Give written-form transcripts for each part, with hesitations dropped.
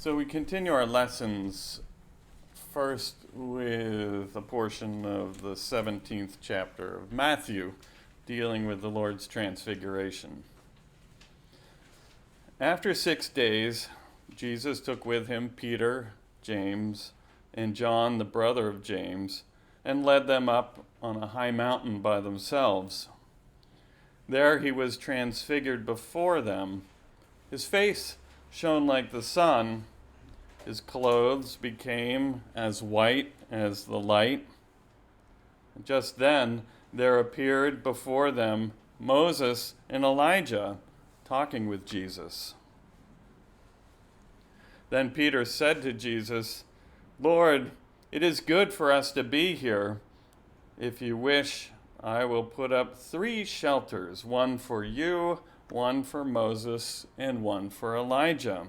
So we continue our lessons first with a portion of the 17th chapter of Matthew dealing with the Lord's Transfiguration. After 6 days, Jesus took with him Peter, James, and John, the brother of James, and led them up on a high mountain by themselves. There he was transfigured before them. His face shone like the sun. His clothes became as white as the light. Just then there appeared before them Moses and Elijah talking with Jesus. Then Peter said to Jesus, "Lord, it is good for us to be here. If you wish, I will put up 3 shelters, one for you, one for Moses, and one for Elijah."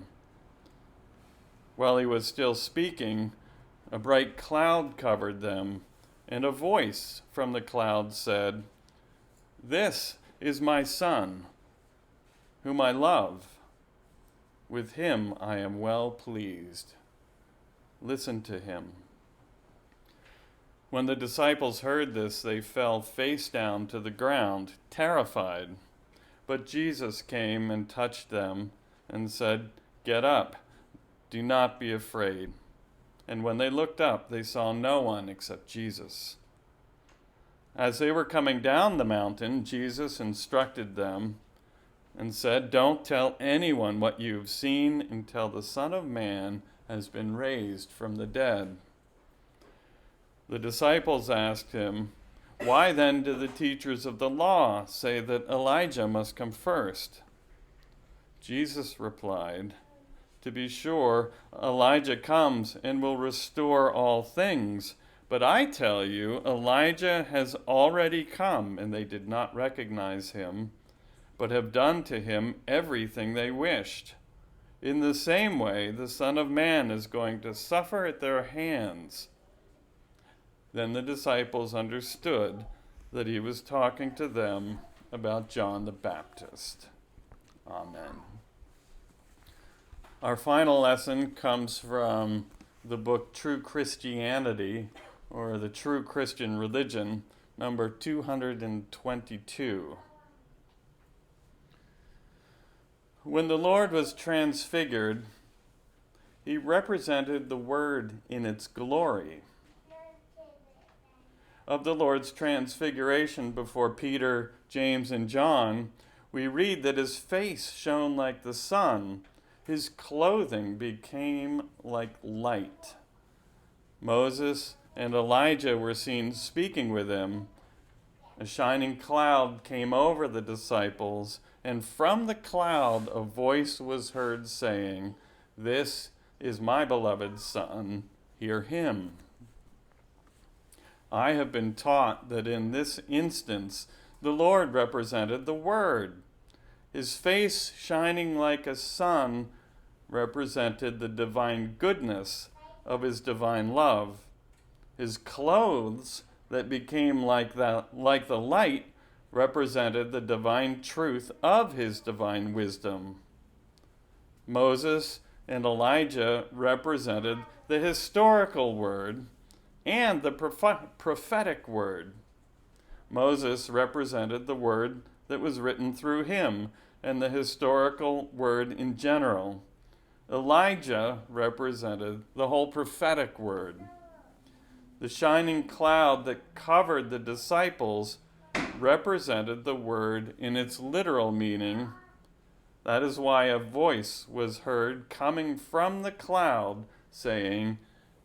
While he was still speaking, a bright cloud covered them, and a voice from the cloud said, "This is my Son, whom I love. With him I am well pleased. Listen to him." When the disciples heard this, they fell face down to the ground, terrified. But Jesus came and touched them and said, "Get up. Do not be afraid." And when they looked up, they saw no one except Jesus. As they were coming down the mountain, Jesus instructed them and said, "Don't tell anyone what you have seen until the Son of Man has been raised from the dead." The disciples asked him, "Why then do the teachers of the law say that Elijah must come first?" Jesus replied, "To be sure, Elijah comes and will restore all things. But I tell you, Elijah has already come, and they did not recognize him, but have done to him everything they wished. In the same way, the Son of Man is going to suffer at their hands." Then the disciples understood that he was talking to them about John the Baptist. Amen. Our final lesson comes from the book True Christianity, or the True Christian Religion, number 222. When the Lord was transfigured, he represented the Word in its glory. Of the Lord's transfiguration before Peter, James, and John, we read that his face shone like the sun. His clothing became like light. Moses and Elijah were seen speaking with him. A shining cloud came over the disciples, and from the cloud a voice was heard saying, "This is my beloved Son, hear him." I have been taught that in this instance the Lord represented the Word. His face shining like a sun represented the divine goodness of his divine love. His clothes that became like the light represented the divine truth of his divine wisdom. Moses and Elijah represented the historical word and the prophetic word. Moses represented the word that was written through him and the historical word in general. Elijah represented the whole prophetic word. The shining cloud that covered the disciples represented the word in its literal meaning. That is why a voice was heard coming from the cloud saying,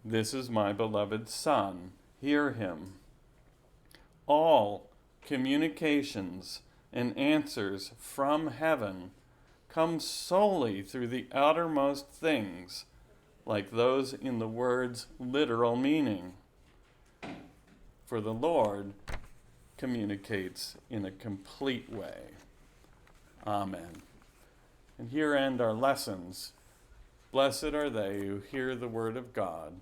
"This is my beloved Son, hear him." All communications and answers from heaven come solely through the outermost things, like those in the word's literal meaning. For the Lord communicates in a complete way. Amen. And here end our lessons. Blessed are they who hear the word of God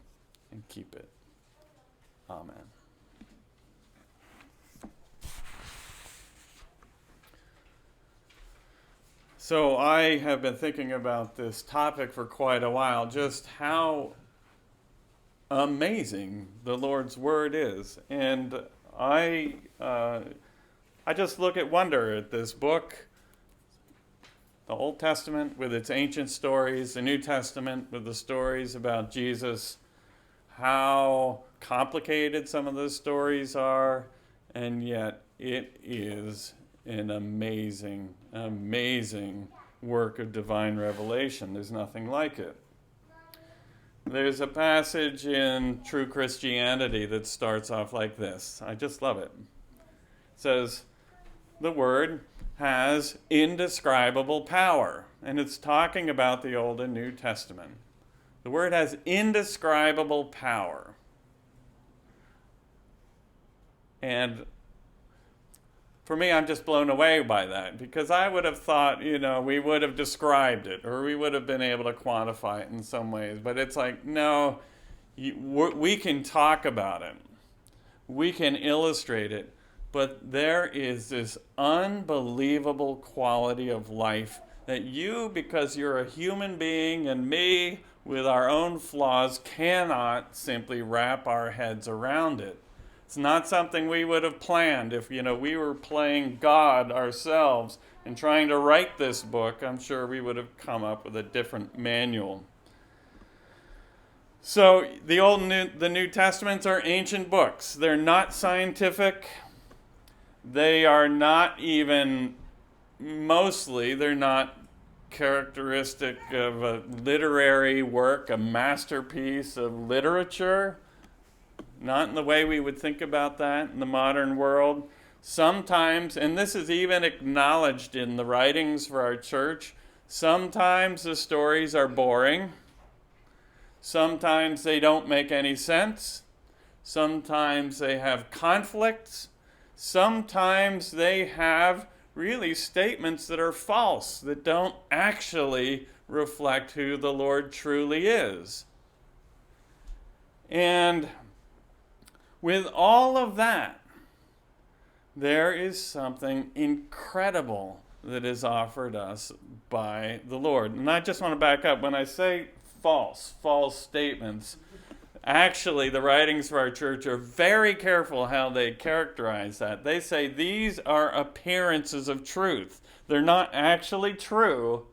and keep it. Amen. So I have been thinking about this topic for quite a while, just how amazing the Lord's Word is. And I just look at wonder at this book, the Old Testament with its ancient stories, the New Testament with the stories about Jesus, how complicated some of those stories are, and yet it is an amazing, amazing work of divine revelation. There's nothing like it. There's a passage in True Christianity that starts off like this. I just love it. It says, the Word has indescribable power. And it's talking about the Old and New Testament. The Word has indescribable power. And for me, I'm just blown away by that, because I would have thought, we would have described it, or we would have been able to quantify it in some ways. But it's like, no, we can talk about it. We can illustrate it. But there is this unbelievable quality of life that you, because you're a human being, and me, with our own flaws, cannot simply wrap our heads around it. It's not something we would have planned. If, we were playing God ourselves and trying to write this book, I'm sure we would have come up with a different manual. So the Old and the New Testaments are ancient books. They're not scientific. They are not even, they're not characteristic of a literary work, a masterpiece of literature. Not in the way we would think about that in the modern world. Sometimes, and this is even acknowledged in the writings for our church, sometimes the stories are boring. Sometimes they don't make any sense. Sometimes they have conflicts. Sometimes they have really statements that are false, that don't actually reflect who the Lord truly is. And with all of that, there is something incredible that is offered us by the Lord. And I just want to back up. When I say false statements, actually the writings for our church are very careful how they characterize that. They say these are appearances of truth. They're not actually true,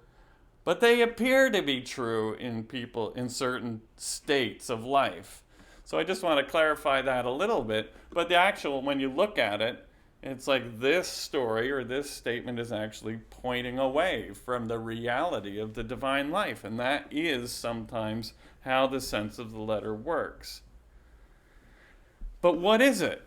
but they appear to be true in people in certain states of life. So I just want to clarify that a little bit. But the actual, when you look at it, it's like this story or this statement is actually pointing away from the reality of the divine life. And that is sometimes how the sense of the letter works. But what is it?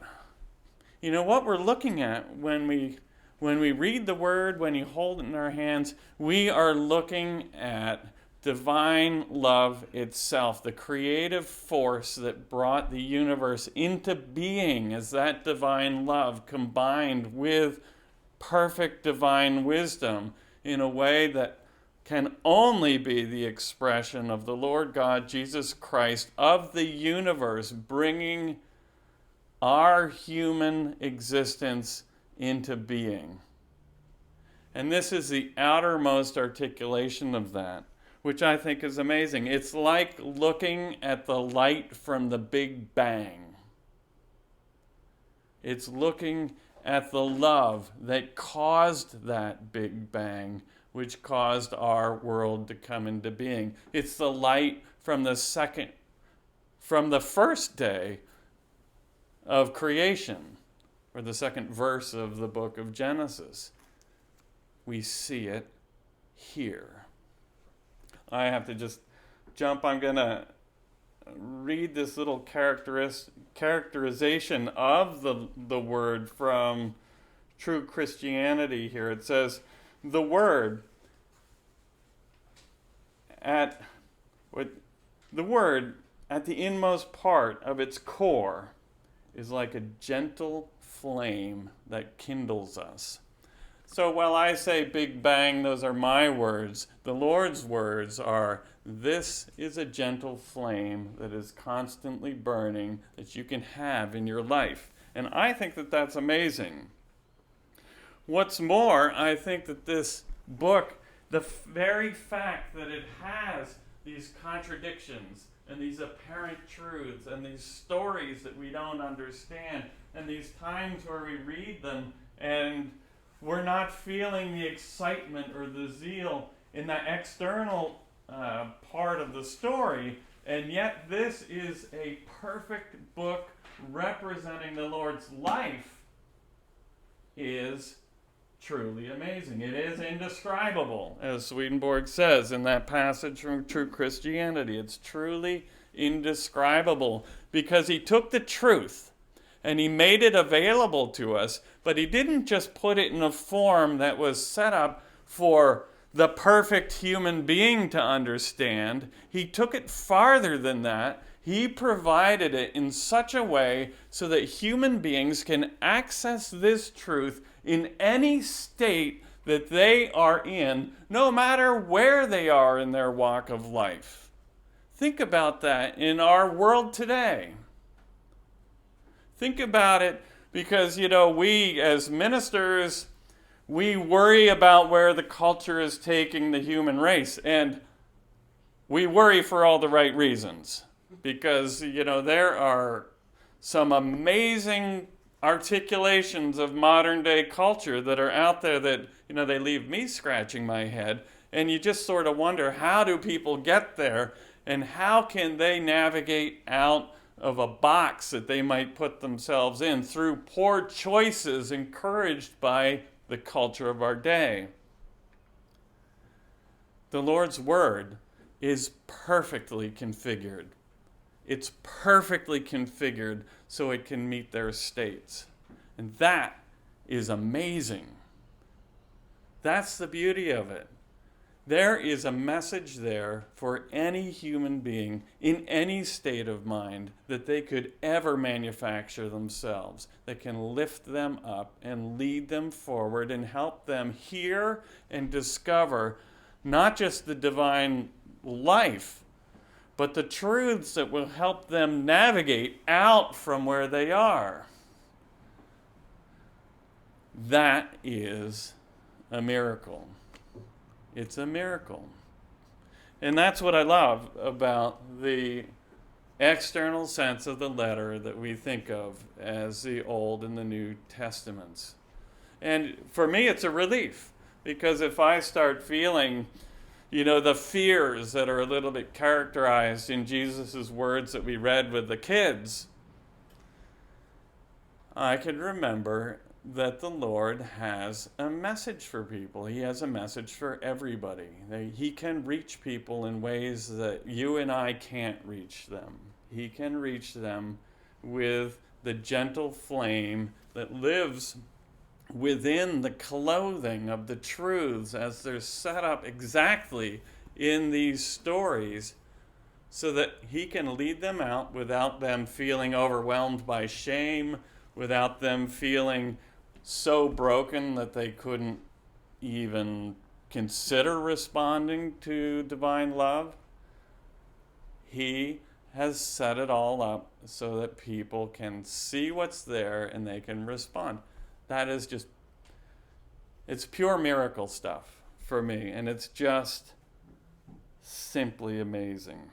What we're looking at when we read the Word, when you hold it in our hands, we are looking at divine love itself, the creative force that brought the universe into being, as that divine love combined with perfect divine wisdom in a way that can only be the expression of the Lord God, Jesus Christ, of the universe, bringing our human existence into being. And this is the outermost articulation of that, which I think is amazing. It's like looking at the light from the Big Bang. It's looking at the love that caused that Big Bang, which caused our world to come into being. It's the light from the first day of creation, or the second verse of the book of Genesis. We see it here. I have to just jump. I'm going to read this little characterization of the Word from True Christianity here. It says, the Word at the inmost part of its core is like a gentle flame that kindles us. So while I say Big Bang, those are my words. The Lord's words are, this is a gentle flame that is constantly burning that you can have in your life. And I think that that's amazing. What's more, I think that this book The very fact that it has these contradictions and these apparent truths and these stories that we don't understand and these times where we read them and we're not feeling the excitement or the zeal in that external part of the story, and yet this is a perfect book representing the Lord's life, is truly amazing. It is indescribable, as Swedenborg says in that passage from True Christianity. It's truly indescribable because he took the truth and he made it available to us, but he didn't just put it in a form that was set up for the perfect human being to understand. He took it farther than that. He provided it in such a way so that human beings can access this truth in any state that they are in, no matter where they are in their walk of life. Think about that in our world today. Think about it because, we as ministers, we worry about where the culture is taking the human race. And we worry for all the right reasons. Because, there are some amazing articulations of modern day culture that are out there that, they leave me scratching my head. And you just sort of wonder, how do people get there? And how can they navigate out of a box that they might put themselves in through poor choices encouraged by the culture of our day? The Lord's Word is perfectly configured. It's perfectly configured so it can meet their states. And that is amazing. That's the beauty of it. There is a message there for any human being in any state of mind that they could ever manufacture themselves, that can lift them up and lead them forward and help them hear and discover not just the divine life, but the truths that will help them navigate out from where they are. That is a miracle. It's a miracle. And that's what I love about the external sense of the letter that we think of as the Old and the New Testaments. And for me, it's a relief, because if I start feeling, the fears that are a little bit characterized in Jesus' words that we read with the kids, I can remember that the Lord has a message for people. He has a message for everybody. He can reach people in ways that you and I can't reach them. He can reach them with the gentle flame that lives within the clothing of the truths as they're set up exactly in these stories, so that he can lead them out without them feeling overwhelmed by shame, without them feeling so broken that they couldn't even consider responding to divine love. He has set it all up so that people can see what's there and they can respond. That is just, it's pure miracle stuff for me, and it's just simply amazing.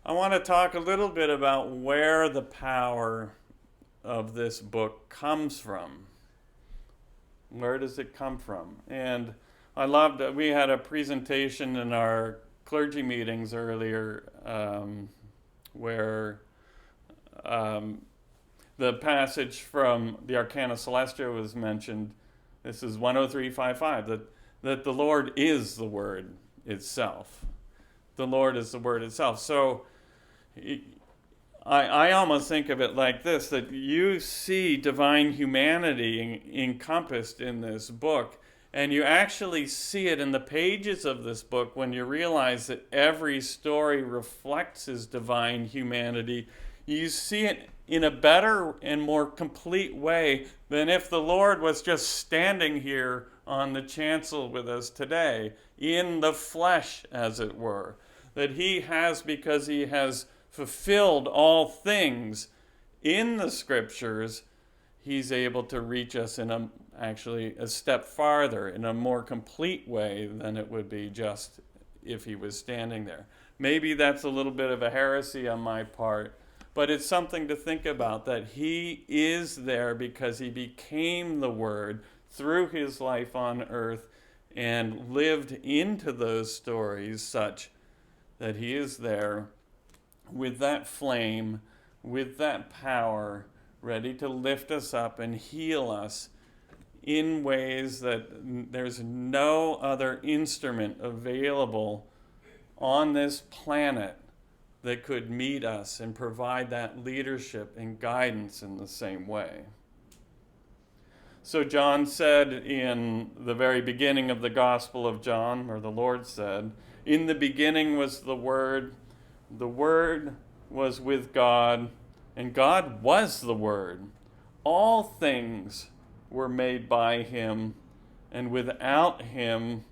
I want to talk a little bit about where the power of this book comes from. Where does it come from? And I loved that we had a presentation in our clergy meetings earlier where the passage from the Arcana Celestia was mentioned. This is 103.5.5, that the Lord is the Word itself. The Lord is the Word itself. So I almost think of it like this, that you see divine humanity encompassed in this book, and you actually see it in the pages of this book when you realize that every story reflects his divine humanity. You see it in a better and more complete way than if the Lord was just standing here on the chancel with us today, in the flesh, as it were. That he has, because he has fulfilled all things in the scriptures, he's able to reach us in actually a step farther in a more complete way than it would be just if he was standing there. Maybe that's a little bit of a heresy on my part, but it's something to think about, that he is there because he became the Word through his life on earth and lived into those stories such that he is there with that flame, with that power, ready to lift us up and heal us in ways that there's no other instrument available on this planet that could meet us and provide that leadership and guidance in the same way. So John said in the very beginning of the Gospel of John, or the Lord said, "In the beginning was the Word was with God, and God was the Word. All things were made by him, and without him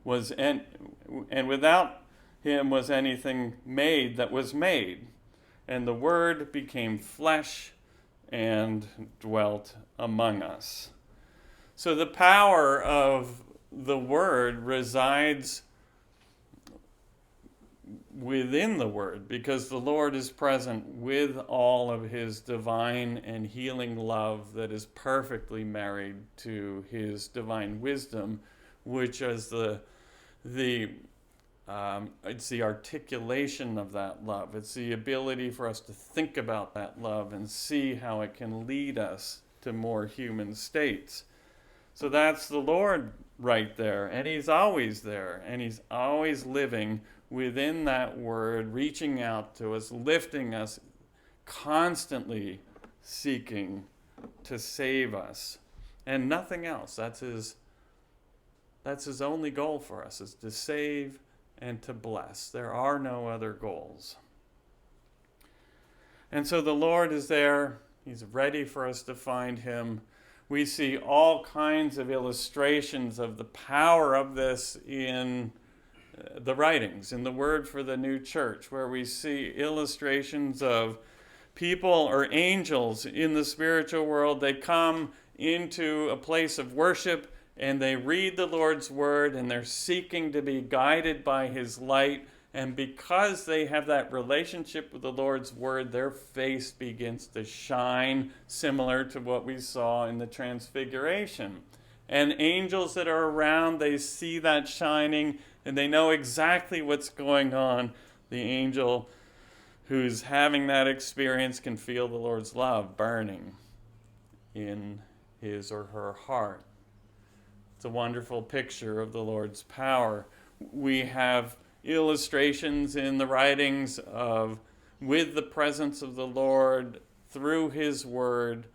was anything made that was made. And the Word became flesh and dwelt among us." So the power of the Word resides within the Word, because the Lord is present with all of his divine and healing love that is perfectly married to his divine wisdom, which is it's the articulation of that love. It's the ability for us to think about that love and see how it can lead us to more human states. So that's the Lord right there, and he's always there, and he's always living within that Word, reaching out to us, lifting us, constantly seeking to save us, and nothing else. That's his only goal for us, is to save and to bless. There are no other goals. And so the Lord is there. He's ready for us to find him. We see all kinds of illustrations of the power of this in the writings, in the Word for the New Church, where we see illustrations of people or angels in the spiritual world. They come into a place of worship and they read the Lord's Word, and they're seeking to be guided by his light. And because they have that relationship with the Lord's Word, their face begins to shine, similar to what we saw in the Transfiguration. And angels that are around, they see that shining, and they know exactly what's going on. The angel who's having that experience can feel the Lord's love burning in his or her heart. It's a wonderful picture of the Lord's power. We have illustrations in the writings of, with the presence of the Lord through his Word.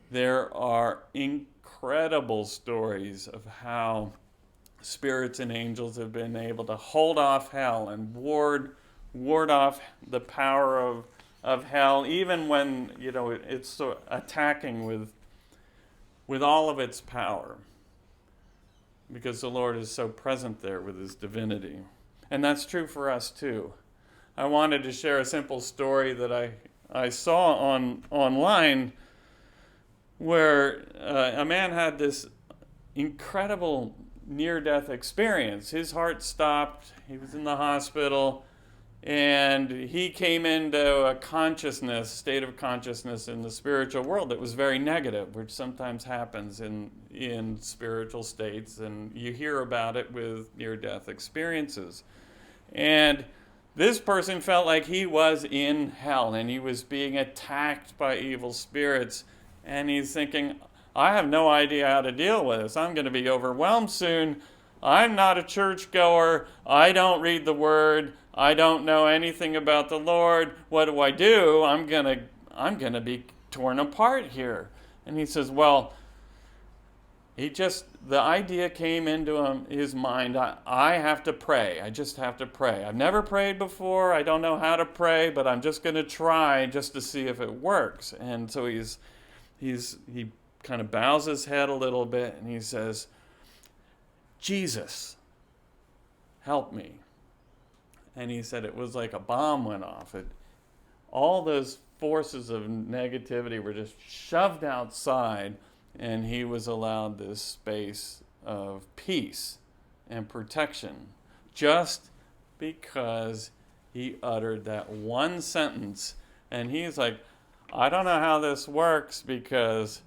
There are incredible stories of how spirits and angels have been able to hold off hell and ward off the power of hell, even when it's so attacking with all of its power, because the Lord is so present there with his divinity. And that's true for us too. I wanted to share a simple story that I saw online, where a man had this incredible near-death experience. His heart stopped. He was in the hospital, and he came into a state of consciousness in the spiritual world that was very negative, which sometimes happens in spiritual states, and you hear about it with near-death experiences. And this person felt like he was in hell, and he was being attacked by evil spirits, and he's thinking, I have no idea how to deal with this. I'm going to be overwhelmed soon. I'm not a churchgoer. I don't read the Word. I don't know anything about the Lord. What do? I'm going to be torn apart here. And he says, well, the idea came into his mind, I have to pray. I just have to pray. I've never prayed before. I don't know how to pray, but I'm just going to try just to see if it works. And so he kind of bows his head a little bit, and he says, Jesus, help me. And he said it was like a bomb went off. All those forces of negativity were just shoved outside, and he was allowed this space of peace and protection just because he uttered that one sentence. And he's like, I don't know how this works because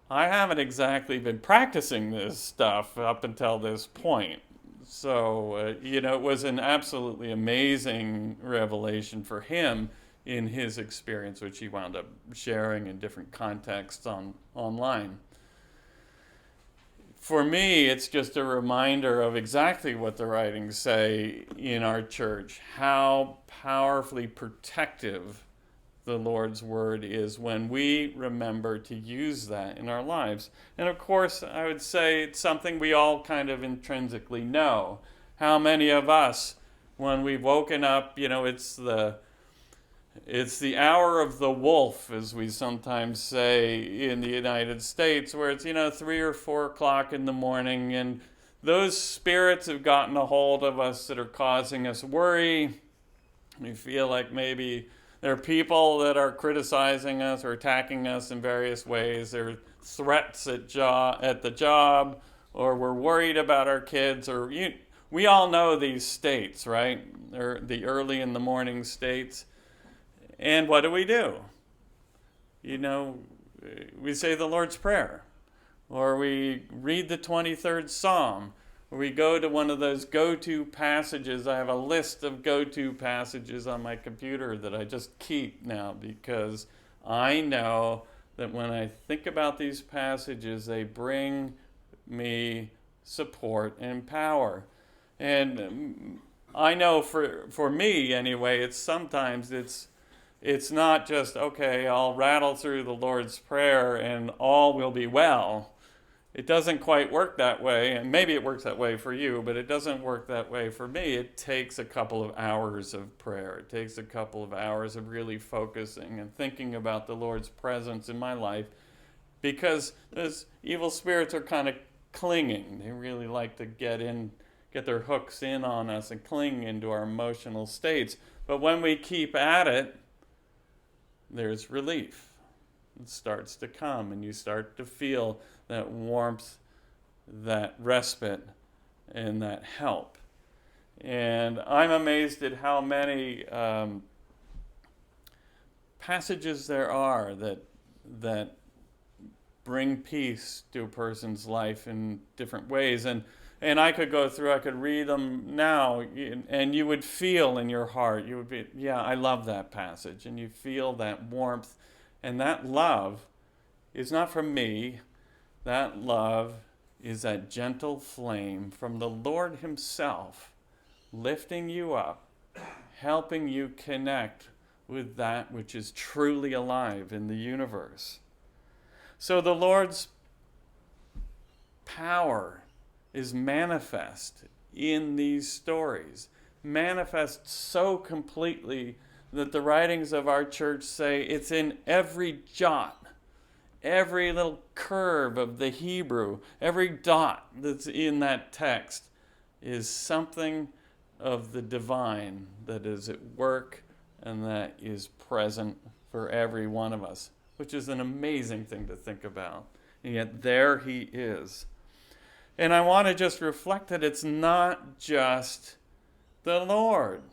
I haven't exactly been practicing this stuff up until this point. So, it was an absolutely amazing revelation for him in his experience, which he wound up sharing in different contexts online. For me, it's just a reminder of exactly what the writings say in our church, how powerfully protective the Lord's word is when we remember to use that in our lives. And of course, I would say it's something we all kind of intrinsically know. How many of us, when we've woken up, it's the hour of the wolf, as we sometimes say in the United States, where it's, 3 or 4 o'clock in the morning, and those spirits have gotten a hold of us that are causing us worry. We feel like maybe there are people that are criticizing us or attacking us in various ways. There are threats at the job, or we're worried about our kids, or we all know these states, right? They're the early in the morning states. And what do? We say the Lord's Prayer, or we read the 23rd Psalm, or we go to one of those go-to passages. I have a list of go-to passages on my computer that I just keep now because I know that when I think about these passages, they bring me support and power. And I know for me anyway, it's not just, okay, I'll rattle through the Lord's Prayer and all will be well. It doesn't quite work that way, and maybe it works that way for you, but it doesn't work that way for me. It takes a couple of hours of prayer. It takes a couple of hours of really focusing and thinking about the Lord's presence in my life, because those evil spirits are kind of clinging. They really like to get their hooks in on us and cling into our emotional states. But when we keep at it, there's relief. It starts to come, and you start to feel that warmth, that respite, and that help. And I'm amazed at how many passages there are that bring peace to a person's life in different ways. And I could read them now, and you would feel in your heart, you would be, yeah, I love that passage. And you feel that warmth. And that love is not from me. That love is that gentle flame from the Lord himself, lifting you up, helping you connect with that which is truly alive in the universe. So the Lord's power is manifest in these stories, manifest so completely that the writings of our church say it's in every jot, every little curve of the Hebrew, every dot that's in that text is something of the divine that is at work and that is present for every one of us, which is an amazing thing to think about. And yet there he is. And I want to just reflect that it's not just the Lord.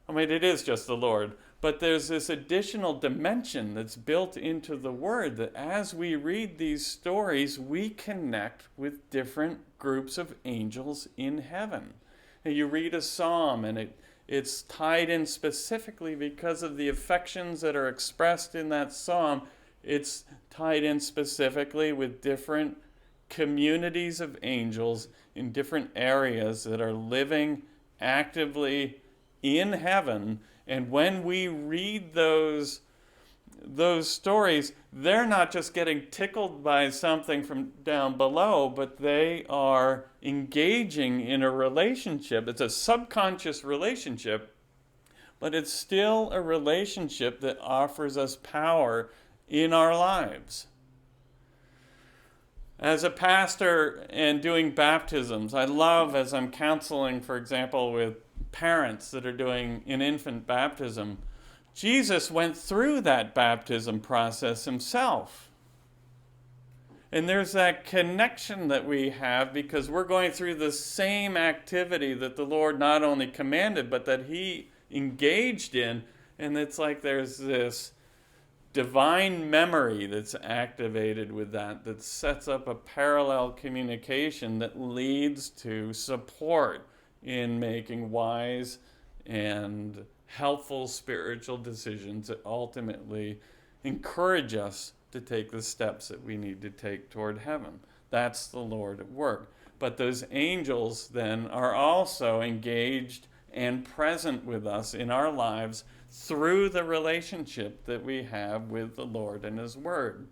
I mean, it is just the Lord, but there's this additional dimension that's built into the Word that as we read these stories, we connect with different groups of angels in heaven. And you read a psalm, and it's tied in specifically because of the affections that are expressed in that psalm. It's tied in specifically with different communities of angels in different areas that are living actively in heaven. And when we read those stories, they're not just getting tickled by something from down below, but they are engaging in a relationship. It's a subconscious relationship, but it's still a relationship that offers us power in our lives. As a pastor and doing baptisms, I love, as I'm counseling, for example, with parents that are doing an infant baptism, Jesus went through that baptism process himself. And there's that connection that we have because we're going through the same activity that the Lord not only commanded, but that he engaged in. And it's like there's this divine memory that's activated with that sets up a parallel communication that leads to support in making wise and helpful spiritual decisions that ultimately encourage us to take the steps that we need to take toward heaven. That's the Lord at work. But those angels then are also engaged and present with us in our lives through the relationship that we have with the Lord and His Word.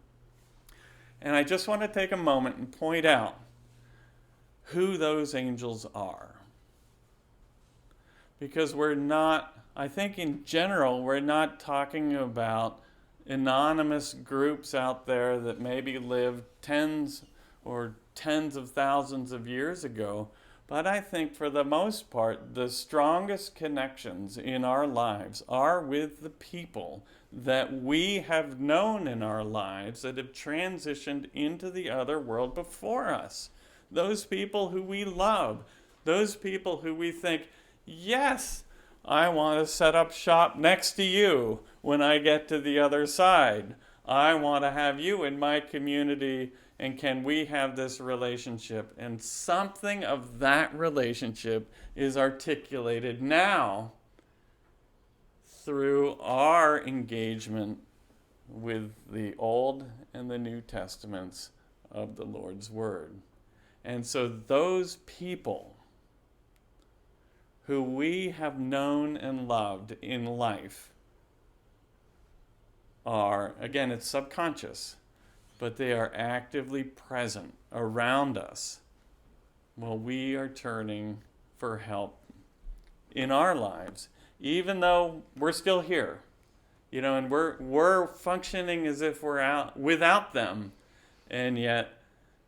And I just want to take a moment and point out who those angels are. Because we're not, I think in general, we're not talking about anonymous groups out there that maybe lived tens of thousands of years ago. But I think for the most part, the strongest connections in our lives are with the people that we have known in our lives that have transitioned into the other world before us. Those people who we love, those people who we think, yes, I want to set up shop next to you when I get to the other side. I want to have you in my community, and can we have this relationship? And something of that relationship is articulated now through our engagement with the Old and the New Testaments of the Lord's Word. And so those people who we have known and loved in life are, again, it's subconscious, but they are actively present around us while we are turning for help in our lives, even though we're still here, and we're functioning as if we're out without them, and yet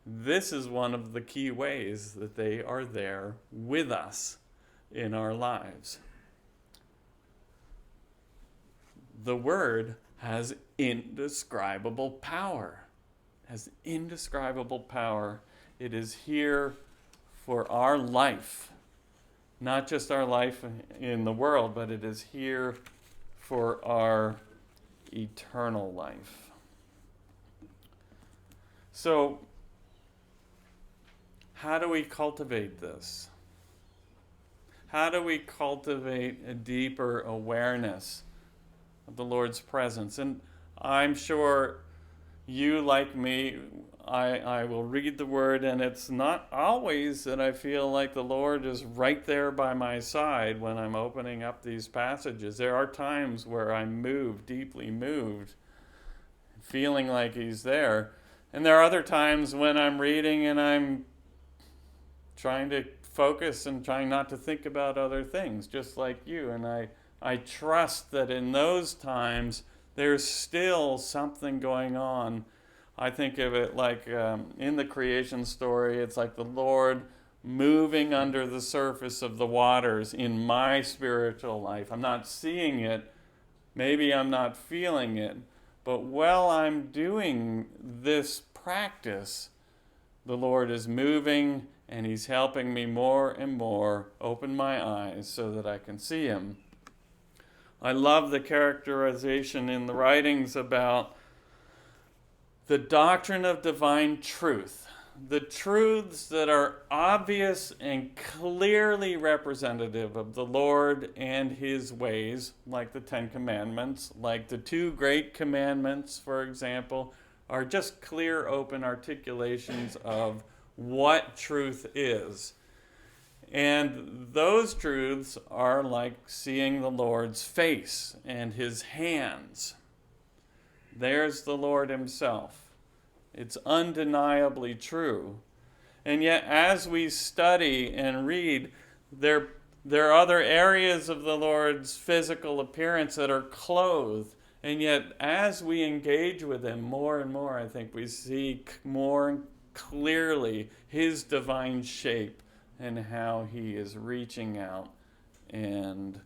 this is one of the key ways that they are there with us in our lives. The Word has indescribable power. It is here for our life, not just our life in the world, but it is here for our eternal life. So, how do we cultivate this? How do we cultivate a deeper awareness of the Lord's presence? And I'm sure you, like me, I will read the Word, and it's not always that I feel like the Lord is right there by my side when I'm opening up these passages. There are times where I'm moved, deeply moved, feeling like He's there. And there are other times when I'm reading and I'm trying to focus and trying not to think about other things, just like you. And I trust that in those times, there's still something going on. I think of it like in the creation story, it's like the Lord moving under the surface of the waters in my spiritual life. I'm not seeing it, maybe I'm not feeling it, but while I'm doing this practice, the Lord is moving and He's helping me more and more open my eyes so that I can see Him. I love the characterization in the writings about the doctrine of divine truth, the truths that are obvious and clearly representative of the Lord and His ways, like the Ten Commandments, like the two great commandments, for example, are just clear, open articulations of what truth is. And those truths are like seeing the Lord's face and His hands. There's the Lord Himself. It's undeniably true. And yet, as we study and read, there are other areas of the Lord's physical appearance that are clothed. And yet, as we engage with Him more and more, I think we see more clearly His divine shape and how He is reaching out and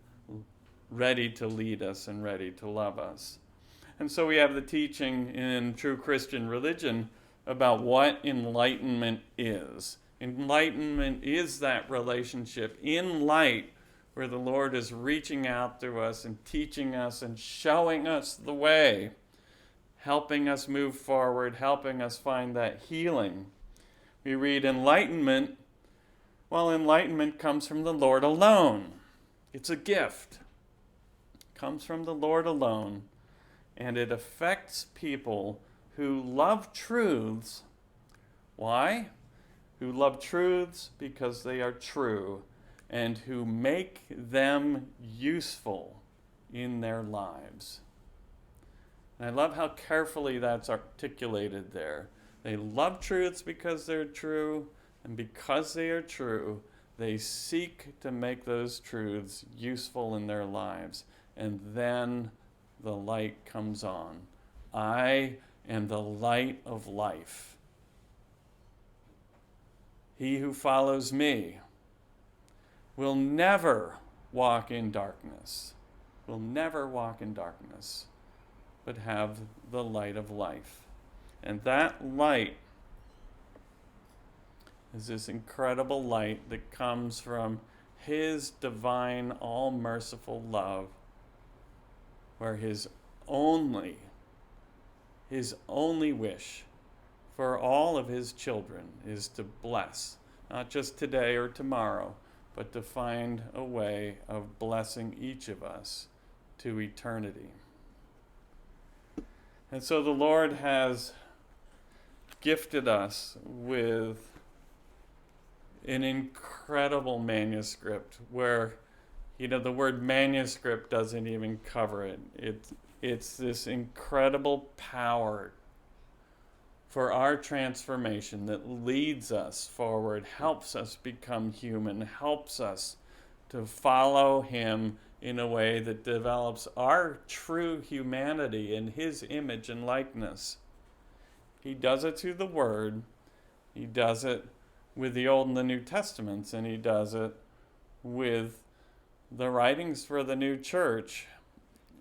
ready to lead us and ready to love us. And so we have the teaching in true Christian religion about what enlightenment is. Enlightenment is that relationship in light where the Lord is reaching out through us and teaching us and showing us the way, helping us move forward, helping us find that healing. We read enlightenment. Well, enlightenment comes from the Lord alone. It's a gift. It comes from the Lord alone, and it affects people who love truths. Why? Who love truths because they are true, and who make them useful in their lives. And I love how carefully that's articulated there. They love truths because they're true, and because they are true, they seek to make those truths useful in their lives. And then the light comes on. I am the light of life. He who follows me will never walk in darkness, will never walk in darkness, but have the light of life. And that light is this incredible light that comes from His divine, all-merciful love, where His only wish for all of His children is to bless, not just today or tomorrow, but to find a way of blessing each of us to eternity. And so the Lord has gifted us with an incredible manuscript where, the word manuscript doesn't even cover it. It's this incredible power for our transformation that leads us forward, helps us become human, helps us to follow Him in a way that develops our true humanity in His image and likeness. He does it through the Word. He does it with the Old and the New Testaments, and He does it with the writings for the new church,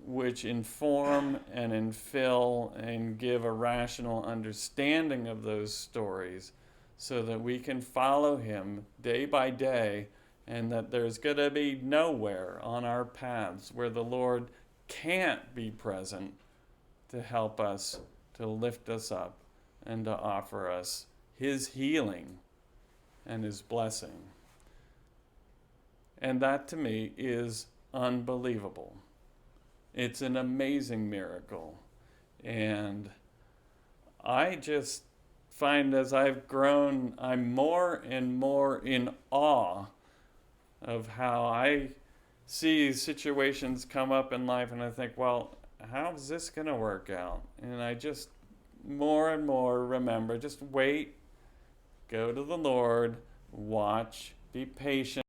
which inform and infill and give a rational understanding of those stories so that we can follow Him day by day, and that there's going to be nowhere on our paths where the Lord can't be present to help us, to lift us up, and to offer us His healing and His blessing. And that to me is unbelievable. It's an amazing miracle. And I just find as I've grown, I'm more and more in awe of how I see situations come up in life and I think, well, how's this going to work out? And I just more and more remember, just wait, go to the Lord, watch, be patient.